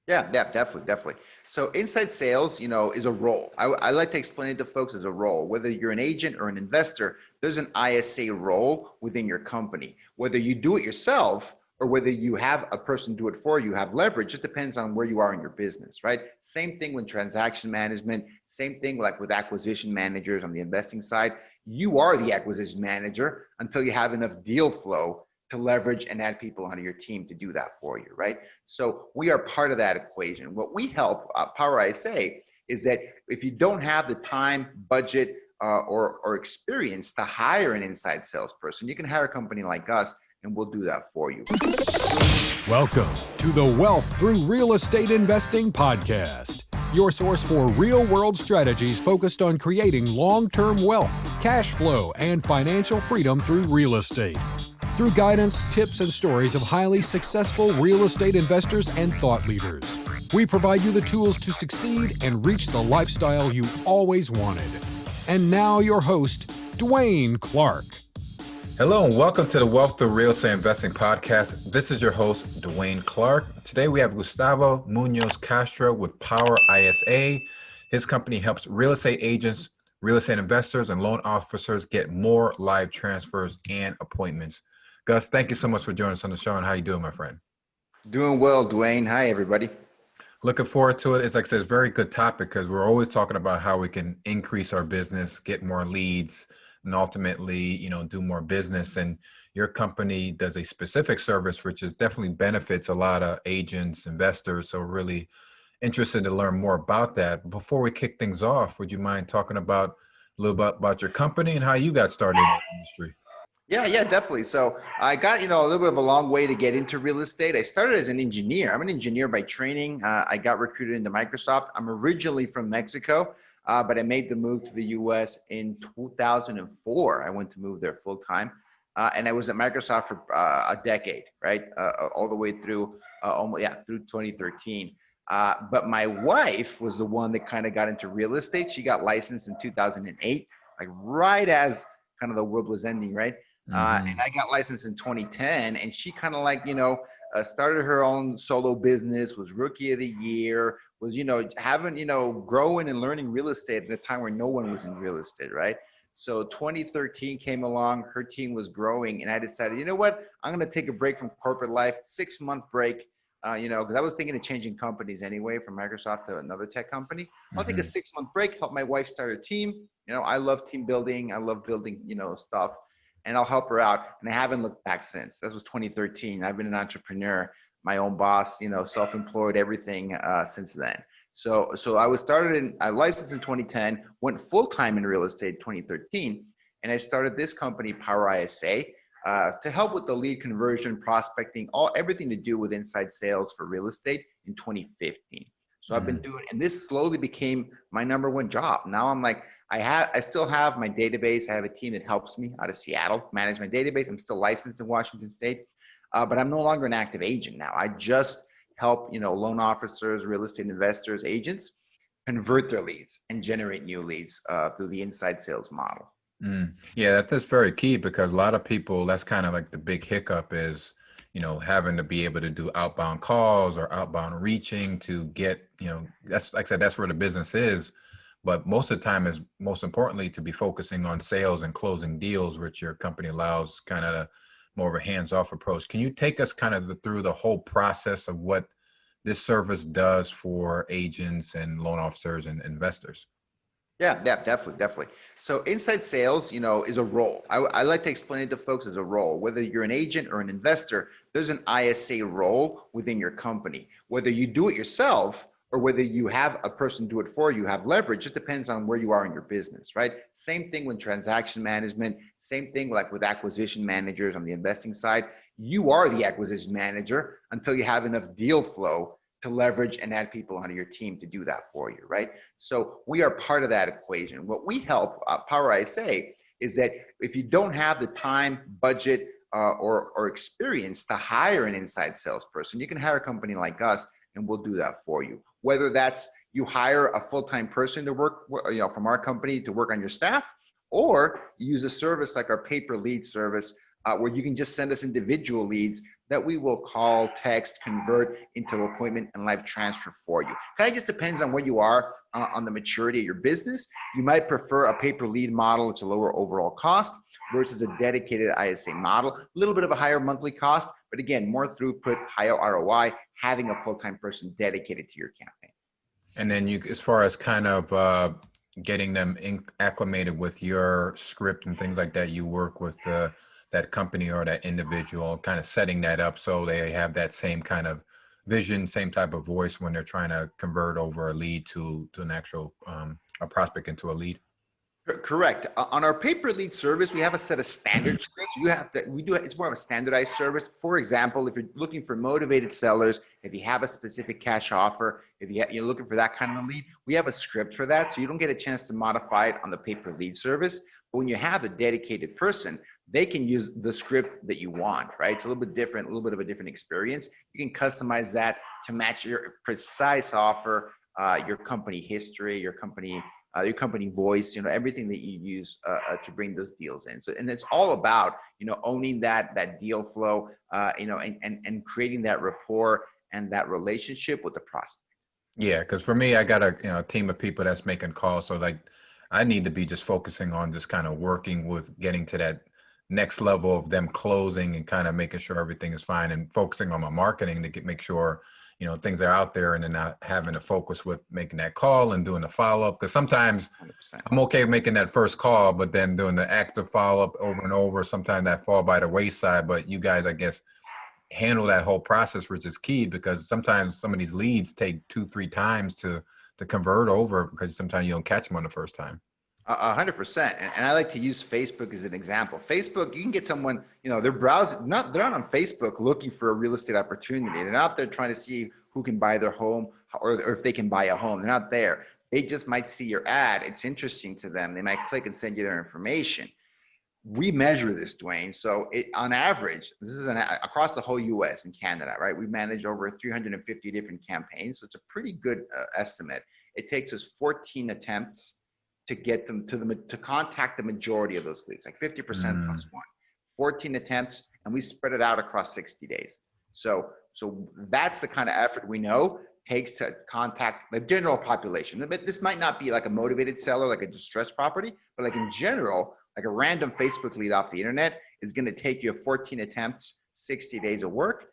Yeah, definitely. So inside sales, is a role. I like to explain it to folks as a role. Whether you're an agent or an investor, there's an ISA role within your company. Whether you do it yourself or whether you have a person do it for you, have leverage, just depends on where you are in your business, right? Same thing with transaction management, same thing like with acquisition managers on the investing side. You are the acquisition manager until you have enough deal flow to leverage and add people onto your team to do that for you, right? So we are part of that equation. What we help Power ISA is that if you don't have the time, budget, or experience to hire an inside salesperson, you can hire a company like us and we'll do that for you. Welcome to the Wealth Through Real Estate Investing podcast, your source for real-world strategies focused on creating long-term wealth, cash flow, and financial freedom through real estate. Through guidance, tips, and stories of highly successful real estate investors and thought leaders, we provide you the tools to succeed and reach the lifestyle you always wanted. And now your host, Dwaine Clarke. Hello and welcome to the Wealth Through Real Estate Investing podcast. This is your host, Dwaine Clarke. Today we have Gustavo Munoz Castro with Power ISA. His company helps real estate agents, real estate investors, and loan officers get more live transfers and appointments. Gus, thank you so much for joining us on the show. And how you doing, my friend? Doing well, Dwaine. Hi, everybody. Looking forward to it. It's like I said, it's a very good topic because we're always talking about how we can increase our business, get more leads, and ultimately, do more business. And your company does a specific service, which is definitely benefits a lot of agents, investors. So really interested to learn more about that. Before we kick things off, would you mind talking about a little bit about your company and how you got started in the industry? Yeah, definitely. So I got, a little bit of a long way to get into real estate. I started as an engineer. I'm an engineer by training. I got recruited into Microsoft. I'm originally from Mexico, but I made the move to the US in 2004. I went to move there full time. And I was at Microsoft for a decade, right? All the way through, through 2013. But my wife was the one that kind of got into real estate. She got licensed in 2008, like right as kind of the world was ending, right? And I got licensed in 2010, and she kind of like, started her own solo business, was rookie of the year, was, having, growing and learning real estate at a time where no one was in real estate, right? So 2013 came along, her team was growing, and I decided, you know what, I'm going to take a break from corporate life, 6-month break, because I was thinking of changing companies anyway from Microsoft to another tech company. I'll take a 6-month break, help my wife start a team. I love team building. I love building, stuff. And I'll help her out. And I haven't looked back since. That was 2013. I've been an entrepreneur, my own boss, self-employed, everything since then. So I licensed in 2010, went full-time in real estate in 2013. And I started this company, Power ISA, to help with the lead conversion, prospecting, everything to do with inside sales for real estate in 2015. So I've been doing, and this slowly became my number one job. Now I'm like, I still have my database. I have a team that helps me out of Seattle manage my database. I'm still licensed in Washington State, but I'm no longer an active agent now. I just help, loan officers, real estate investors, agents convert their leads and generate new leads through the inside sales model. Yeah, that's very key because a lot of people, that's kind of like the big hiccup is, having to be able to do outbound calls or outbound reaching to get, that's like I said, that's where the business is. But most of the time is most importantly to be focusing on sales and closing deals, which your company allows kind of more of a hands-off approach. Can you take us kind of through the whole process of what this service does for agents and loan officers and investors? Yeah, definitely. So inside sales, is a role. I like to explain it to folks as a role. Whether you're an agent or an investor, there's an ISA role within your company. Whether you do it yourself or whether you have a person do it for you, have leverage, just depends on where you are in your business, right? Same thing with transaction management, same thing like with acquisition managers on the investing side. You are the acquisition manager until you have enough deal flow to leverage and add people onto your team to do that for you, right? So we are part of that equation. What we help Power ISA is that if you don't have the time, budget, or experience to hire an inside salesperson, you can hire a company like us and we'll do that for you. Whether that's you hire a full-time person to work, from our company to work on your staff, or you use a service like our pay-per-lead service where you can just send us individual leads that we will call, text, convert into appointment and live transfer for you. Kind of just depends on where you are on the maturity of your business. You might prefer a pay per lead model. It's a lower overall cost versus a dedicated ISA model. A little bit of a higher monthly cost, but again, more throughput, higher ROI, having a full-time person dedicated to your campaign. And then you, as far as kind of getting them acclimated with your script and things like that, you work with that company or that individual, kind of setting that up so they have that same kind of vision, same type of voice when they're trying to convert over a lead to an actual a prospect into a lead. Correct. On our pay-per-lead service, we have a set of standard scripts. It's more of a standardized service. For example, if you're looking for motivated sellers, if you have a specific cash offer, if you're looking for that kind of a lead, we have a script for that. So you don't get a chance to modify it on the pay-per-lead service. But when you have a dedicated person, they can use the script that you want, right? It's a little bit different, a little bit of a different experience. You can customize that to match your precise offer, your company history, your company voice, everything that you use to bring those deals in. So, and it's all about, owning that deal flow, and creating that rapport and that relationship with the prospect. Yeah, because for me, I got a team of people that's making calls. So like, I need to be just focusing on just kind of working with getting to that next level of them closing and kind of making sure everything is fine and focusing on my marketing to make sure things are out there, and then not having to focus with making that call and doing the follow-up. Because sometimes 100%. I'm okay making that first call, but then doing the active follow-up over and over, sometimes that fall by the wayside. But you guys, I guess, handle that whole process, which is key, because sometimes some of these leads take 2-3 times to convert over, because sometimes you don't catch them on the first time. 100%. And I like to use Facebook as an example. Facebook, you can get someone, they're browsing, they're not on Facebook looking for a real estate opportunity. They're not there trying to see who can buy their home or if they can buy a home. They're not there. They just might see your ad. It's interesting to them. They might click and send you their information. We measure this, Dwaine. So on average, this is across the whole US and Canada, right? We manage over 350 different campaigns. So it's a pretty good estimate. It takes us 14 attempts to get them to contact the majority of those leads, like 50% plus one, 14 attempts, and we spread it out across 60 days. So that's the kind of effort we know takes to contact the general population. This might not be like a motivated seller, like a distressed property, but like in general, like a random Facebook lead off the internet is going to take you 14 attempts, 60 days of work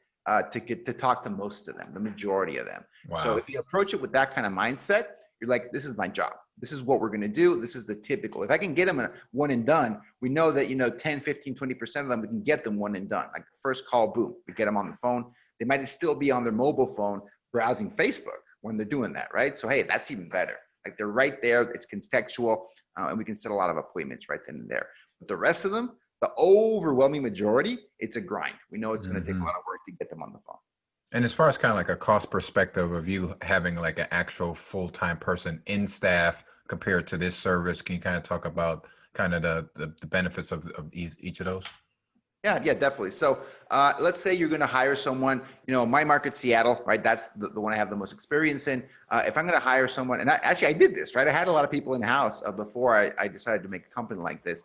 to get to talk to most of them, the majority of them. Wow. So if you approach it with that kind of mindset, you're like, this is my job. This is what we're going to do. This is the typical. If I can get them a one and done, we know that, 10, 15, 20% of them, we can get them one and done. Like the first call, boom, we get them on the phone. They might still be on their mobile phone browsing Facebook when they're doing that, right? So, hey, that's even better. Like they're right there. It's contextual, and we can set a lot of appointments right then and there. But the rest of them, the overwhelming majority, it's a grind. We know it's going to take a lot of work to get them on the phone. And as far as kind of like a cost perspective of you having like an actual full-time person in staff compared to this service, can you kind of talk about kind of the benefits of each of those? Yeah, definitely. So let's say you're going to hire someone, my market, Seattle, right? That's the one I have the most experience in. If I'm going to hire someone, and I did this, right? I had a lot of people in house before I decided to make a company like this.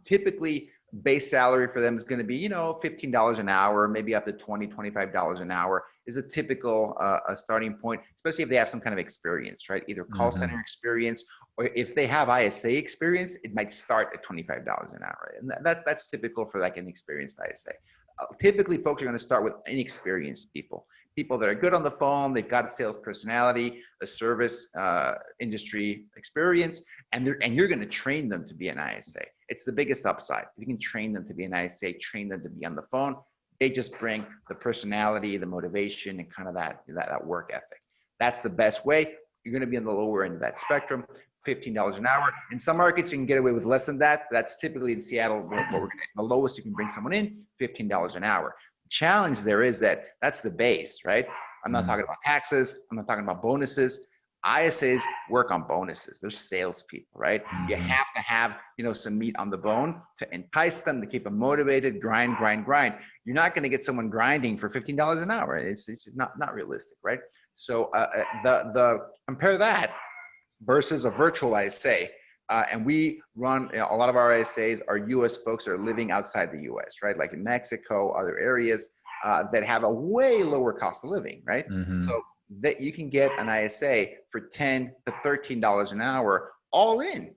Typically, base salary for them is going to be, $15 an hour, maybe up to $20, $25 an hour is a typical starting point, especially if they have some kind of experience, right? Either call center experience, or if they have ISA experience, it might start at $25 an hour. And that's typical for like an experienced ISA. Typically, folks are going to start with inexperienced people that are good on the phone. They've got a sales personality, a service industry experience, and you're going to train them to be an ISA. It's the biggest upside. If you can train them to be an ISA, train them to be on the phone, they just bring the personality, the motivation, and kind of that work ethic. That's the best way. You're going to be on the lower end of that spectrum, $15 an hour. In some markets, you can get away with less than that. That's typically in Seattle, the lowest you can bring someone in, $15 an hour. The challenge there is that's the base, right? I'm not talking about taxes. I'm not talking about bonuses. ISAs work on bonuses. They're salespeople, right? You have to have, some meat on the bone to entice them, to keep them motivated, grind. You're not going to get someone grinding for $15 an hour. It's just not realistic, right? So the compare that versus a virtual ISA. And we run a lot of our ISAs are US folks that are living outside the US, right? Like in Mexico, other areas that have a way lower cost of living, right? Mm-hmm. So that you can get an ISA for $10 to $13 an hour all in.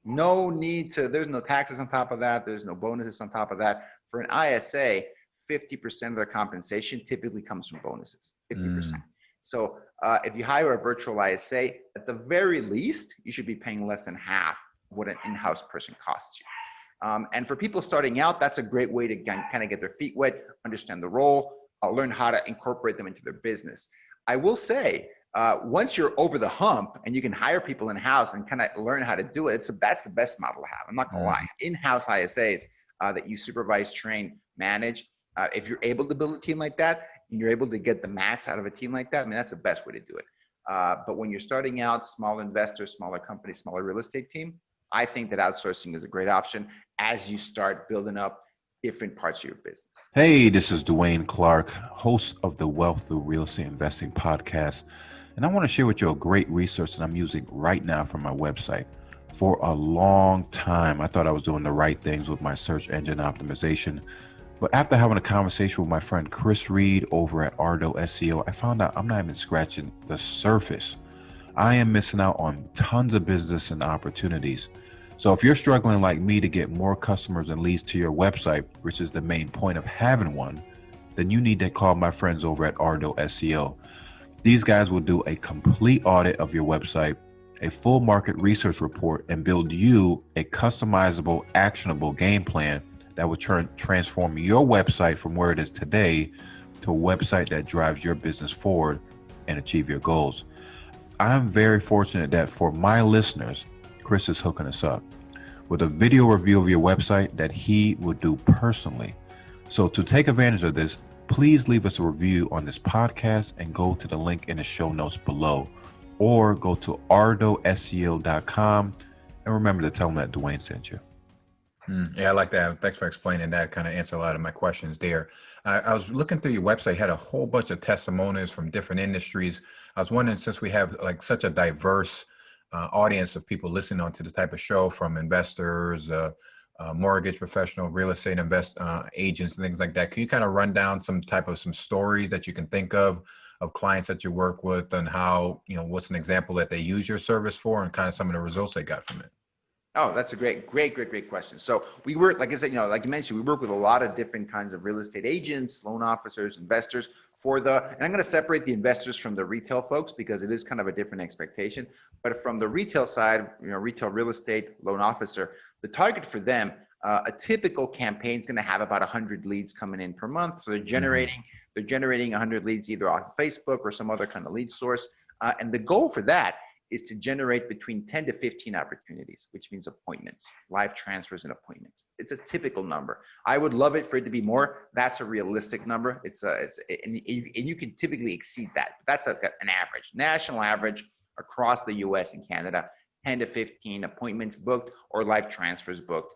No need to, there's no taxes on top of that. There's no bonuses on top of that. For an ISA, 50% of their compensation typically comes from bonuses, 50%. So if you hire a virtual ISA, at the very least, you should be paying less than half of what an in-house person costs you. And for people starting out, that's a great way to kind of get their feet wet, understand the role, learn how to incorporate them into their business. I will say, once you're over the hump and you can hire people in-house and kind of learn how to do it, that's the best model to have. I'm not gonna lie. In-house ISAs that you supervise, train, manage, if you're able to build a team like that and you're able to get the max out of a team like that, I mean, that's the best way to do it. But when you're starting out, small investors, smaller companies, smaller real estate team, I think that outsourcing is a great option as you start building up different parts of your business. Hey, this is Dwaine Clarke, host of the Wealth Through Real Estate Investing podcast. And I want to share with you a great resource that I'm using right now from my website. For a long time, I thought I was doing the right things with my search engine optimization. But after having a conversation with my friend Chris Reed over at Ardo SEO, I found out I'm not even scratching the surface. I am missing out on tons of business and opportunities. So if you're struggling like me to get more customers and leads to your website, which is the main point of having one, then you need to call my friends over at Ardo SEO. These guys will do a complete audit of your website, a full market research report, and build you a customizable, actionable game plan that will transform your website from where it is today to a website that drives your business forward and achieve your goals. I'm very fortunate that for my listeners, Chris is hooking us up with a video review of your website that he will do personally. So to take advantage of this, please leave us a review on this podcast and go to the link in the show notes below, or go to ardoseo.com and remember to tell them that Dwaine sent you. Yeah, I like that. Thanks for explaining that. Kind of answer a lot of my questions there. I was looking through your website, had a whole bunch of testimonials from different industries. I was wondering, since we have like such a diverse audience of people listening on to the type of show, from investors, mortgage professional, real estate agents, and things like that, can you kind of run down some stories that you can think of clients that you work with, and how, what's an example that they use your service for, and kind of some of the results they got from it? Oh, that's a great question. So we work, like I said, like you mentioned, we work with a lot of different kinds of real estate agents, loan officers, investors and I'm going to separate the investors from the retail folks because it is kind of a different expectation. But from the retail side, retail real estate loan officer, the target for them, a typical campaign is going to have about 100 leads coming in per month. So they're generating 100 leads either off Facebook or some other kind of lead source. And the goal for that is to generate between 10 to 15 opportunities, which means appointments, live transfers and appointments. It's a typical number. I would love it for it to be more. That's a realistic number. And you can typically exceed that. That's an average, national average across the US and Canada, 10 to 15 appointments booked or live transfers booked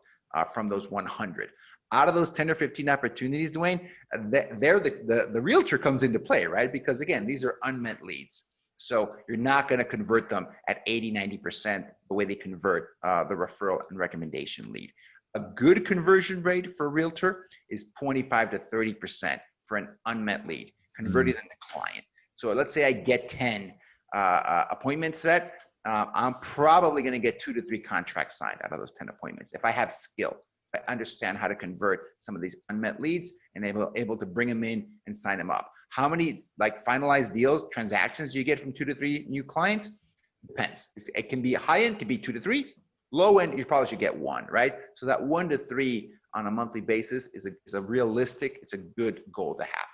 from those 100. Out of those 10 or 15 opportunities, Dwaine, the realtor comes into play, right? Because again, these are unmet leads. So you're not going to convert them at 80, 90% the way they convert the referral and recommendation lead. A good conversion rate for a realtor is 25 to 30% for an unmet lead, converting them to client. So let's say I get 10 appointments set. I'm probably going to get 2 to 3 contracts signed out of those 10 appointments. If I have skill, if I understand how to convert some of these unmet leads and able to bring them in and sign them up. How many finalized deals, transactions do you get from 2 to 3 new clients? Depends. It can be high end, can be 2 to 3. Low end, you probably should get 1, right? So that 1 to 3 on a monthly basis is a realistic, it's a good goal to have.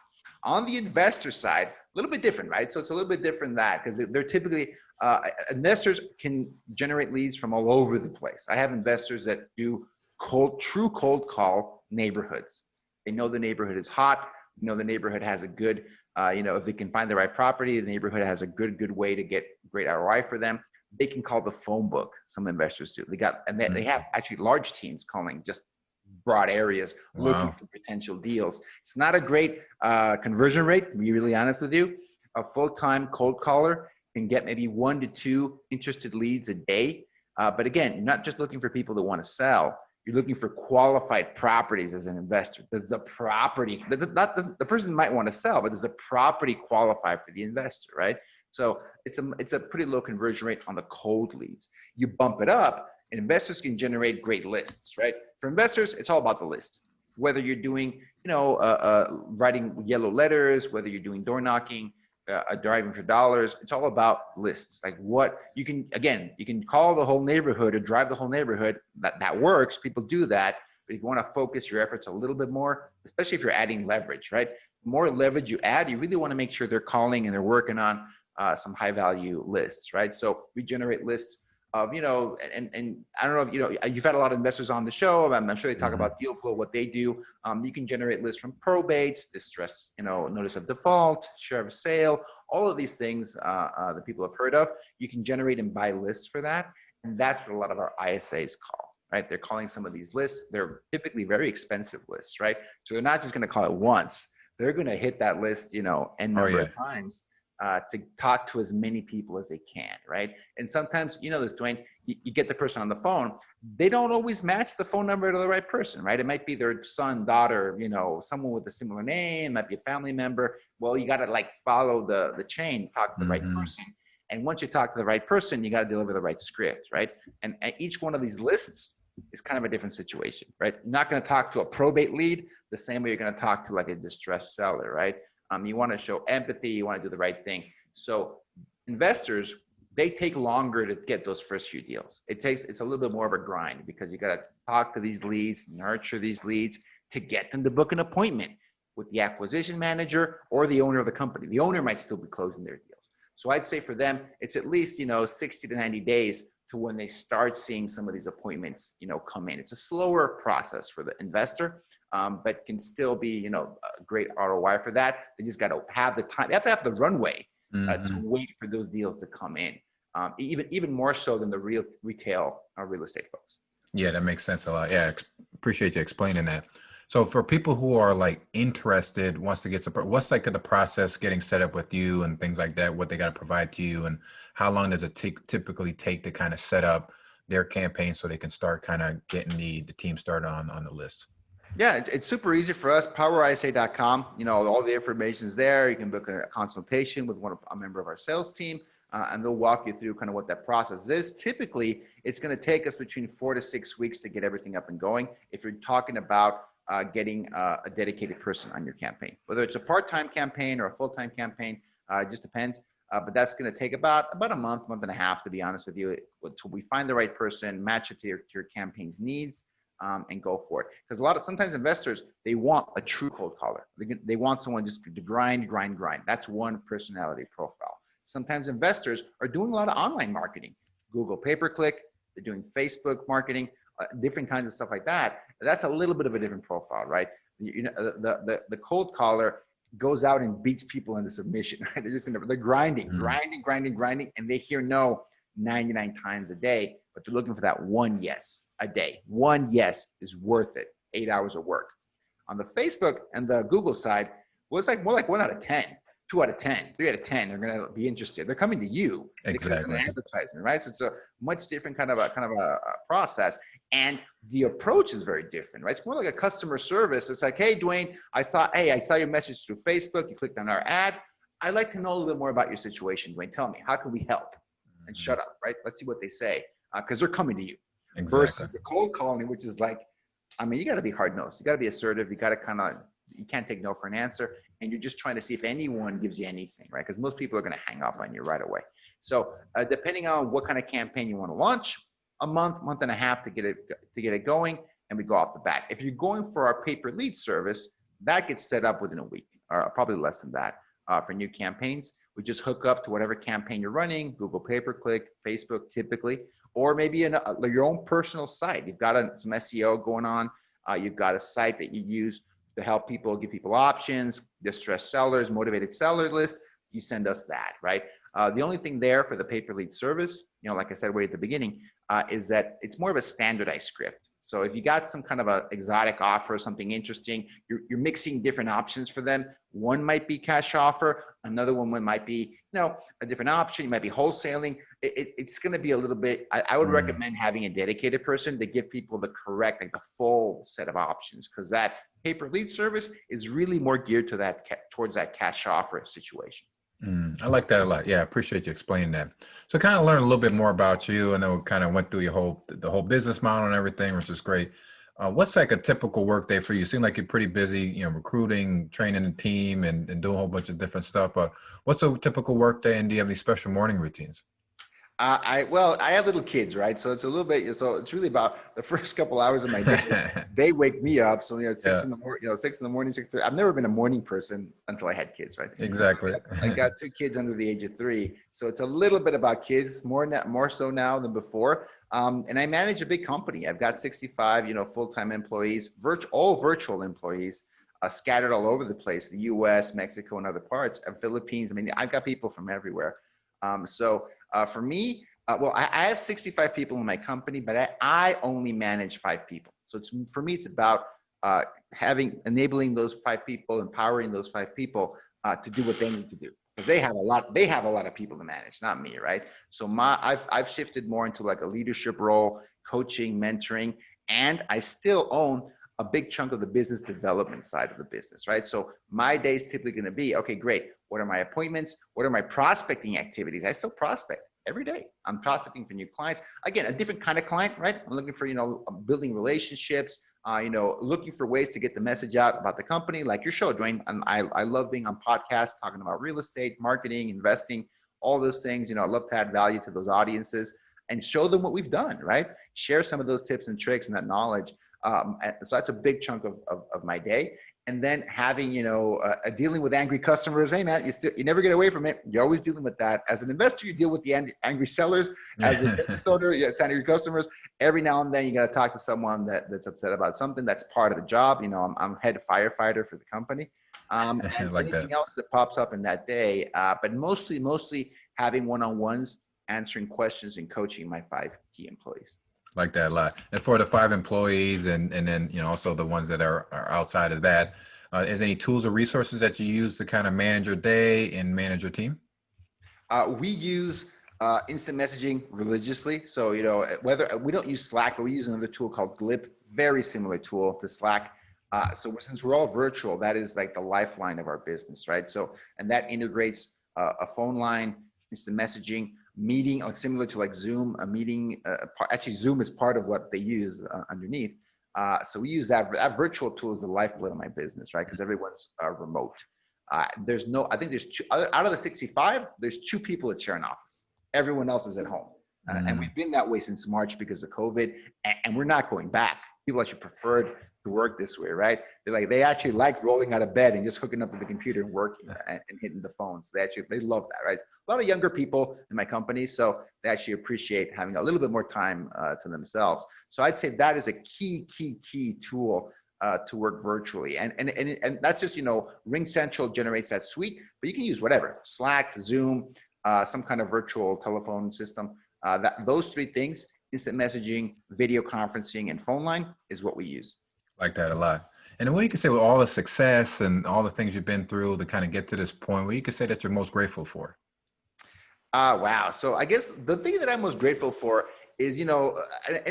On the investor side, a little bit different, right? So it's a little bit different that because they're typically, investors can generate leads from all over the place. I have investors that do true cold call neighborhoods. They know the neighborhood is hot. The neighborhood has a good, if they can find the right property, the neighborhood has a good way to get great ROI for them. They can call the phone book. Some investors do. They have actually large teams calling just broad areas, looking for potential deals. It's not a great conversion rate, to be really honest with you. A full-time cold caller can get maybe 1 to 2 interested leads a day. But again, you're not just looking for people that want to sell. You're looking for qualified properties as an investor. Does the property, the person might want to sell, but does the property qualify for the investor, right? So it's a pretty low conversion rate on the cold leads. You bump it up, and investors can generate great lists, right? For investors, it's all about the list. Whether you're doing, writing yellow letters, whether you're doing door knocking, driving for dollars, it's all about lists. Like what you can call the whole neighborhood or drive the whole neighborhood. That works. People do that. But if you want to focus your efforts a little bit more, especially if you're adding leverage, right? The more leverage you add, you really want to make sure they're calling and they're working on some high value lists, right? So we generate lists of, and I don't know if, you've had a lot of investors on the show. I'm sure they talk about deal flow, what they do. You can generate lists from probates, distress, notice of default, share of sale, all of these things that people have heard of. You can generate and buy lists for that. And that's what a lot of our ISAs call, right? They're calling some of these lists. They're typically very expensive lists, right? So they're not just going to call it once. They're going to hit that list, n number of times. To talk to as many people as they can, right? And sometimes, this, Dwaine, you get the person on the phone, they don't always match the phone number to the right person, right? It might be their son, daughter, someone with a similar name, it might be a family member. Well, you got to follow the chain, talk to the right person. And once you talk to the right person, you got to deliver the right script, right? And each one of these lists is kind of a different situation, right? You're not going to talk to a probate lead the same way you're going to talk to a distressed seller, right? You want to show empathy. You want to do the right thing. So investors, they take longer to get those first few deals. It's a little bit more of a grind because you got to talk to these leads, nurture these leads to get them to book an appointment with the acquisition manager or the owner of the company. The owner might still be closing their deals. So I'd say for them, it's at least, 60 to 90 days to when they start seeing some of these appointments, come in. It's a slower process for the investor. But can still be, a great ROI for that. They just got to have the time. They have to have the runway to wait for those deals to come in, even more so than the retail real estate folks. Yeah, that makes sense a lot. Yeah, appreciate you explaining that. So for people who are interested, wants to get support, what's the process getting set up with you and things like that, what they got to provide to you, and how long does it typically take to kind of set up their campaign so they can start kind of getting the team started on the list? Yeah, it's super easy for us. PowerISA.com. All the information is there. You can book a consultation with a member of our sales team, and they'll walk you through kind of what that process is. Typically, it's going to take us between 4 to 6 weeks to get everything up and going. If you're talking about getting a dedicated person on your campaign, whether it's a part-time campaign or a full-time campaign, it just depends. But that's going to take about a month and a half, to be honest with you, until we find the right person, match it to your campaign's needs. And go for it. Because sometimes investors, they want a true cold caller. They want someone just to grind. That's one personality profile. Sometimes investors are doing a lot of online marketing, Google pay-per-click, they're doing Facebook marketing, different kinds of stuff like that. That's a little bit of a different profile, right? The cold caller goes out and beats people into submission, right? They're grinding, and they hear no 99 times a day, but they're looking for that one yes a day. One yes is worth it. 8 hours of work. On the Facebook and the Google side, well, it's more like 1 out of 10, 2 out of 10, 3 out of 10 are going to be interested. They're coming to you. Exactly. It's an advertisement, right? So it's a much different kind of a process, and the approach is very different, right? It's more like a customer service. It's like, hey, Dwaine, I saw your message through Facebook. You clicked on our ad. I'd like to know a little bit more about your situation, Dwaine. Tell me, how can we help? And shut up, right? Let's see what they say, because they're coming to you. Exactly. Versus the cold calling, which is you got to be hard-nosed. You got to be assertive. You got to you can't take no for an answer. And you're just trying to see if anyone gives you anything, right? Because most people are going to hang up on you right away. So depending on what kind of campaign you want to launch, a month and a half to get it going, and we go off the bat. If you're going for our pay-per-lead service, that gets set up within a week, or probably less than that for new campaigns. We just hook up to whatever campaign you're running, Google pay-per-click, Facebook typically, or maybe your own personal site. You've got some SEO going on. You've got a site that you use to help people, give people options, distressed sellers, motivated sellers list. You send us that, right? The only thing there for the pay-per-lead service, like I said way at the beginning, is that it's more of a standardized script. So if you got some kind of a exotic offer, something interesting, you're mixing different options for them. One might be cash offer, another one might be, a different option. You might be wholesaling. It's going to be a little bit, I would recommend having a dedicated person to give people the correct, like the full set of options, because that pay-per-lead service is really more geared to towards that cash offer situation. I like that a lot. Yeah, I appreciate you explaining that. So kind of learn a little bit more about you. I know we kind of went through the whole business model and everything, which is great. What's like a typical work day for you? You seem like you're pretty busy, recruiting, training a team and doing a whole bunch of different stuff. But what's a typical work day, and do you have any special morning routines? I have little kids, right? So it's a little bit, so it's really about the first couple hours of my day. They wake me up. So, it's 6 in the morning, 6:30. I've never been a morning person until I had kids, right? Exactly. So I got 2 kids under the age of 3. So it's a little bit about kids, more so now than before. And I manage a big company. I've got 65, full-time employees, all virtual employees, scattered all over the place, the US, Mexico, and other parts of Philippines. I mean, I've got people from everywhere. For me, I have 65 people in my company, but I only manage 5 people. So for me, it's about enabling those 5 people, empowering those 5 people to do what they need to do, because they have a lot of people to manage, not me, right? So I've shifted more into like a leadership role, coaching, mentoring, and I still own a big chunk of the business development side of the business, right? So my day is typically going to be, okay, great. What are my appointments? What are my prospecting activities? I still prospect every day. I'm prospecting for new clients. Again, a different kind of client, right? I'm looking for, building relationships, looking for ways to get the message out about the company, like your show, Dwaine. I love being on podcasts, talking about real estate, marketing, investing, all those things. I love to add value to those audiences and show them what we've done, right? Share some of those tips and tricks and that knowledge. So that's a big chunk of my day. And then having, dealing with angry customers. Hey man, you never get away from it. You're always dealing with that. As an investor, you deal with the angry sellers. As a business owner, it's angry customers. Every now and then you got to talk to someone that's upset about something. That's part of the job. I'm head firefighter for the company. And like anything else that pops up in that day. But mostly having one-on-ones, answering questions and coaching my 5 key employees. Like that a lot. And for the 5 employees and then, also the ones that are outside of that, is any tools or resources that you use to kind of manage your day and manage your team? We use instant messaging religiously. So, whether we don't use Slack, but we use another tool called Glip, very similar tool to Slack. So since we're all virtual, that is like the lifeline of our business, right? So, and that integrates a phone line, instant messaging, meeting, like similar to like Zoom, a meeting. Actually, Zoom is part of what they use underneath. So we use that virtual tool as the lifeblood of my business, right? Because everyone's remote. I think there's 2 out of the 65. There's 2 people that share an office. Everyone else is at home, and we've been that way since March because of COVID, and we're not going back. People actually preferred to work this way, right? They actually like rolling out of bed and just hooking up with the computer and working and hitting the phones. They love that, right? A lot of younger people in my company, so they actually appreciate having a little bit more time to themselves. So I'd say that is a key tool to work virtually, and that's just Ring Central generates that suite, but you can use whatever, Slack, Zoom, some kind of virtual telephone system. Those 3 things: instant messaging, video conferencing, and phone line is what we use. Like that a lot. And what you can say with all the success and all the things you've been through to kind of get to this point, what you can say that you're most grateful for? Wow. So I guess the thing that I'm most grateful for is, and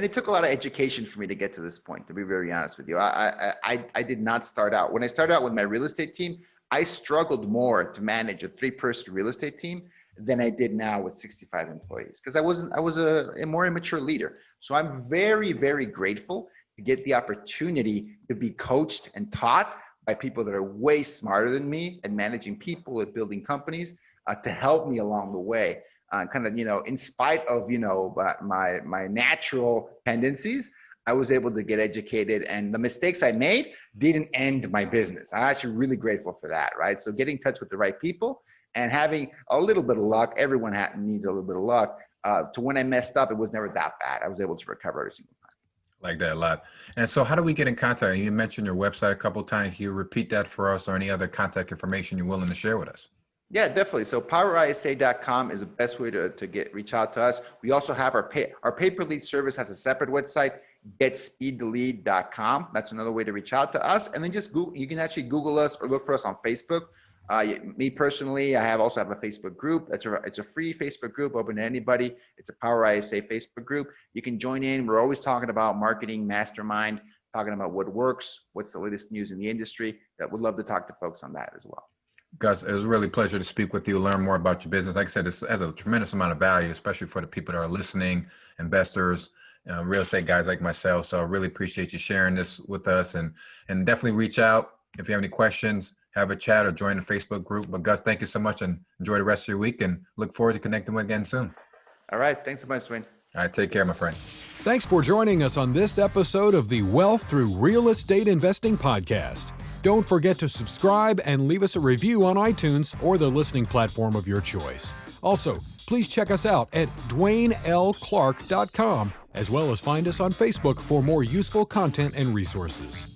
it took a lot of education for me to get to this point, to be very honest with you. I did not start out. When I started out with my real estate team, I struggled more to manage a 3-person real estate team than I did now with 65 employees, because I was a more immature leader. So I'm very, very grateful to get the opportunity to be coached and taught by people that are way smarter than me at managing people, at building companies, to help me along the way. Kind of, in spite of, my natural tendencies, I was able to get educated, and the mistakes I made didn't end my business. I'm actually really grateful for that, right? So getting in touch with the right people and having a little bit of luck, everyone needs a little bit of luck, to when I messed up, it was never that bad. I was able to recover every single time. Like that a lot. And so how do we get in contact? You mentioned your website a couple of times. Can you repeat that for us, or any other contact information you're willing to share with us? Yeah, definitely. So powerisa.com is the best way to reach out to us. We also have our pay-per-lead service has a separate website. getspeedthelead.com. That's another way to reach out to us. And then just Google, you can actually Google us or look for us on Facebook. Me personally, I also have a Facebook group. It's a free Facebook group open to anybody. It's a Power ISA Facebook group. You can join in. We're always talking about marketing mastermind, talking about what works, what's the latest news in the industry. That would love to talk to folks on that as well. Gus, it was really a pleasure to speak with you, learn more about your business. Like I said, this has a tremendous amount of value, especially for the people that are listening, investors, real estate guys like myself. So I really appreciate you sharing this with us, and definitely reach out if you have any questions, have a chat, or join the Facebook group. But Gus, thank you so much, and enjoy the rest of your week, and look forward to connecting again soon. All right. Thanks so much, Dwaine. All right. Take care, my friend. Thanks for joining us on this episode of the Wealth Through Real Estate Investing podcast. Don't forget to subscribe and leave us a review on iTunes or the listening platform of your choice. Also, please check us out at DwaineLClarke.com, as well as find us on Facebook for more useful content and resources.